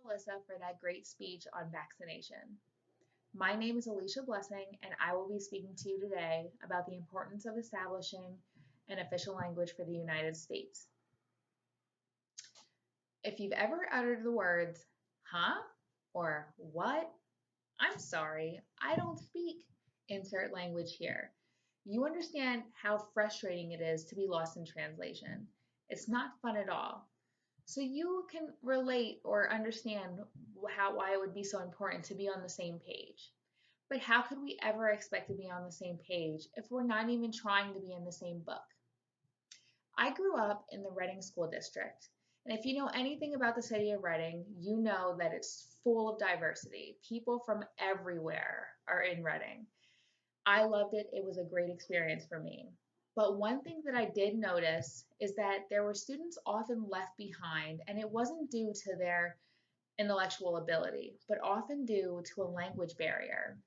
Alyssa for that great speech on vaccination. My name is Alicia Blessing, and I will be speaking to you today about the importance of establishing an official language for the United States. If you've ever uttered the words, huh, or what, I'm sorry, I don't speak insert language here. You understand how frustrating it is to be lost in translation. It's not fun at all. So you can relate or understand why it would be so important to be on the same page. But how could we ever expect to be on the same page if we're not even trying to be in the same book? I grew up in the Reading School District. And if you know anything about the city of Reading, you know that it's full of diversity. People from everywhere are in Reading. I loved it. It was a great experience for me. But one thing that I did notice is that there were students often left behind, and it wasn't due to their intellectual ability, but often due to a language barrier.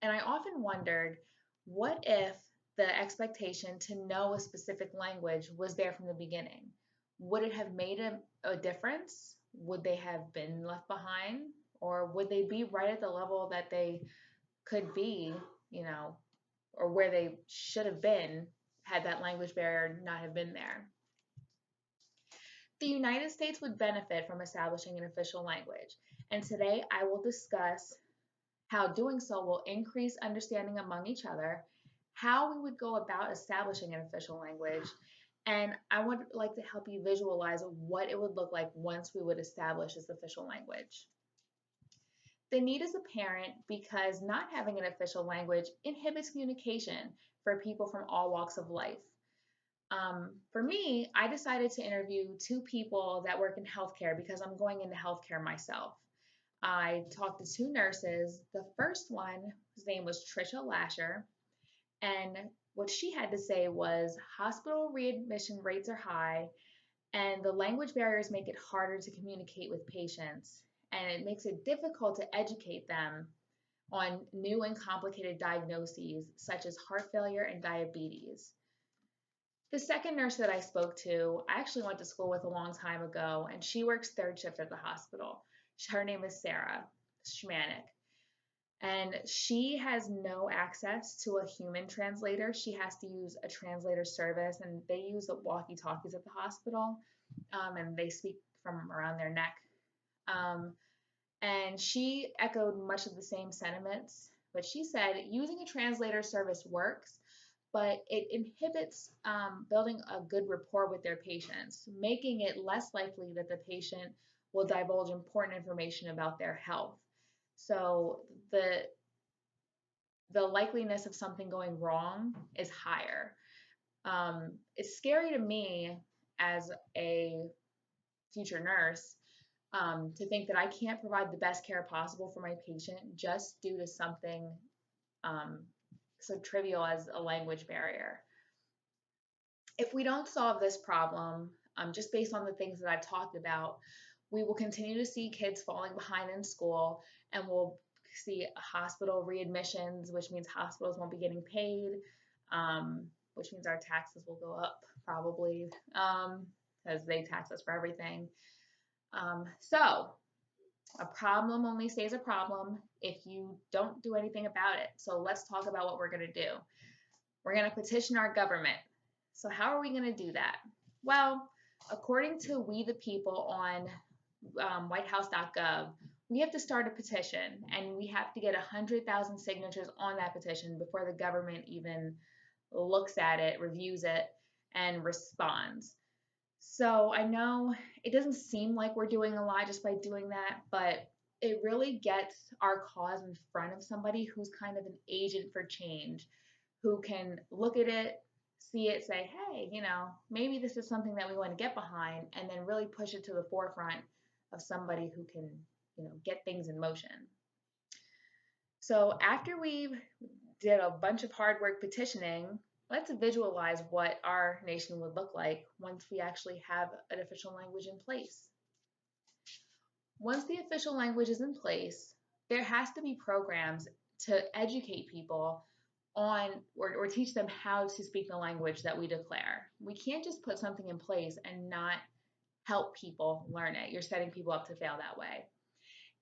And I often wondered, what if the expectation to know a specific language was there from the beginning? Would it have made a difference? Would they have been left behind? Or would they be right at the level that they could be, you know, or where they should have been had that language barrier not have been there? The United States would benefit from establishing an official language, and today I will discuss how doing so will increase understanding among each other, how we would go about establishing an official language, and I would like to help you visualize what it would look like once we would establish this official language. The need is apparent because not having an official language inhibits communication for people from all walks of life. For me, I decided to interview two people that work in healthcare because I'm going into healthcare myself. I talked to two nurses. The first one, his name was Trisha Lasher, and what she had to say was hospital readmission rates are high, and the language barriers make it harder to communicate with patients, and it makes it difficult to educate them on new and complicated diagnoses such as heart failure and diabetes. The second nurse that I spoke to, I actually went to school with a long time ago, and she works third shift at the hospital. Her name is Sarah Schmanik, and she has no access to a human translator. She has to use a translator service, and they use the walkie-talkies at the hospital, and they speak from around their neck. Um, and she echoed much of the same sentiments, but she said using a translator service works, but it inhibits building a good rapport with their patients, making it less likely that the patient will divulge important information about their health. So the likeliness of something going wrong is higher. It's scary to me as a future nurse to think that I can't provide the best care possible for my patient just due to something so trivial as a language barrier. If we don't solve this problem, just based on the things that I've talked about, we will continue to see kids falling behind in school, and we'll see hospital readmissions, which means hospitals won't be getting paid, which means our taxes will go up probably because they tax us for everything. So a problem only stays a problem if you don't do anything about it. So let's talk about what we're going to do. We're going to petition our government. So how are we going to do that? Well, according to We the People on whitehouse.gov, we have to start a petition, and we have to get 100,000 signatures on that petition before the government even looks at it, reviews it, and responds. So I know it doesn't seem like we're doing a lot just by doing that, but it really gets our cause in front of somebody who's kind of an agent for change, who can look at it, see it, say, hey, maybe this is something that we want to get behind, and then really push it to the forefront of somebody who can, get things in motion. So after we did a bunch of hard work petitioning, let's visualize what our nation would look like once we actually have an official language in place. Once the official language is in place, there has to be programs to educate people on or teach them how to speak the language that we declare. We can't just put something in place and not help people learn it. You're setting people up to fail that way.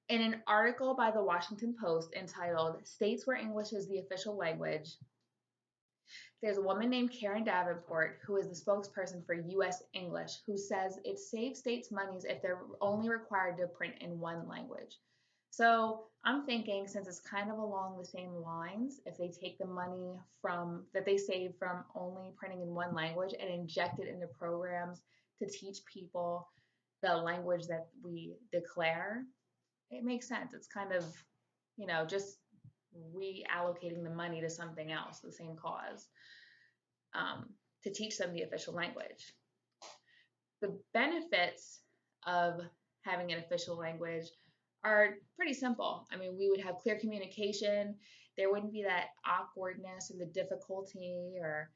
In an article by the Washington Post entitled States Where English is the Official Language, there's a woman named Karen Davenport who is the spokesperson for US English who says it saves states monies if they're only required to print in one language. So I'm thinking, since it's kind of along the same lines, if they take the money from that they save from only printing in one language and inject it into programs to teach people the language that we declare, it makes sense. It's kind of, just reallocating the money to something else, the same cause, to teach them the official language. The benefits of having an official language are pretty simple. I mean, we would have clear communication. There wouldn't be that awkwardness or the difficulty or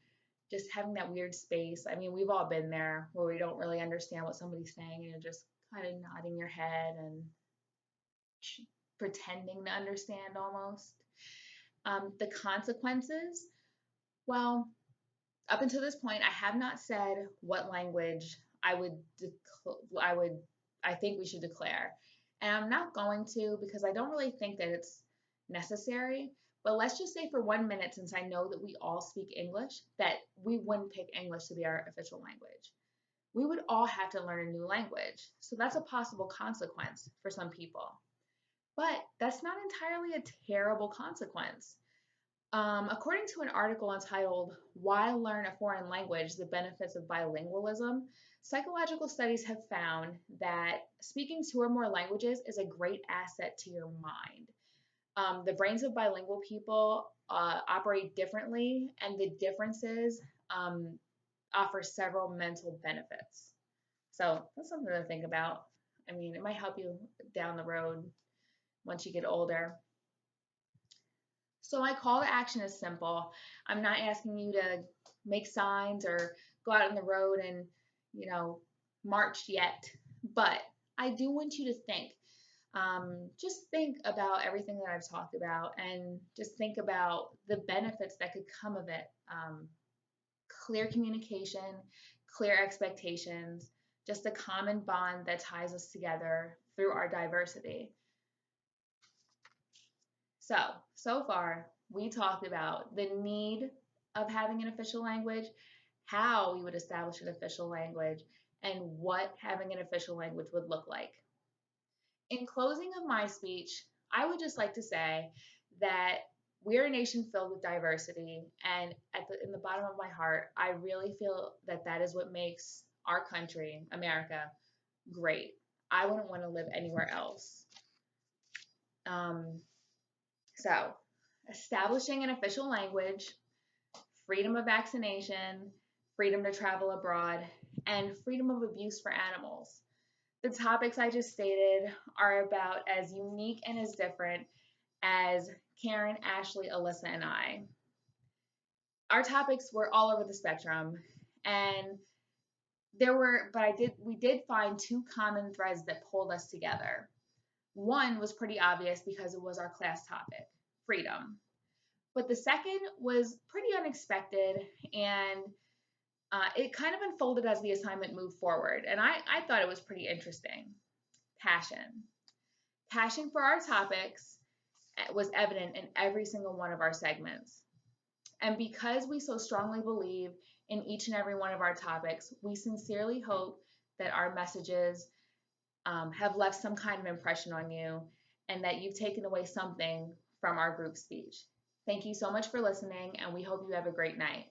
just having that weird space. I mean, we've all been there where we don't really understand what somebody's saying and you're just kind of nodding your head and pretending to understand almost. The consequences, well, up until this point, I have not said what language I would I think we should declare, and I'm not going to because I don't really think that it's necessary. But let's just say for 1 minute, since I know that we all speak English, that we wouldn't pick English to be our official language. We would all have to learn a new language, so that's a possible consequence for some people. But that's not entirely a terrible consequence. According to an article entitled Why Learn a Foreign Language? The Benefits of Bilingualism, psychological studies have found that speaking two or more languages is a great asset to your mind. The brains of bilingual people operate differently, and the differences offer several mental benefits. So that's something to think about. I mean, it might help you down the road once you get older. So my call to action is simple. I'm not asking you to make signs or go out on the road and, march yet, but I do want you to think. Just think about everything that I've talked about and just think about the benefits that could come of it. Clear communication, clear expectations, just a common bond that ties us together through our diversity. So far, we talked about the need of having an official language, how we would establish an official language, and what having an official language would look like. In closing of my speech, I would just like to say that we're a nation filled with diversity, and in the bottom of my heart, I really feel that that is what makes our country, America, great. I wouldn't want to live anywhere else. Um, So, establishing an official language, freedom of vaccination, freedom to travel abroad, and freedom of abuse for animals. The topics I just stated are about as unique and as different as Karen, Ashley, Alyssa, and I. Our topics were all over the spectrum, and we did find two common threads that pulled us together. One was pretty obvious because it was our class topic, freedom. But the second was pretty unexpected, and it kind of unfolded as the assignment moved forward. And I thought it was pretty interesting. Passion. Passion for our topics was evident in every single one of our segments. And because we so strongly believe in each and every one of our topics, we sincerely hope that our messages have left some kind of impression on you and that you've taken away something from our group speech. Thank you so much for listening, and we hope you have a great night.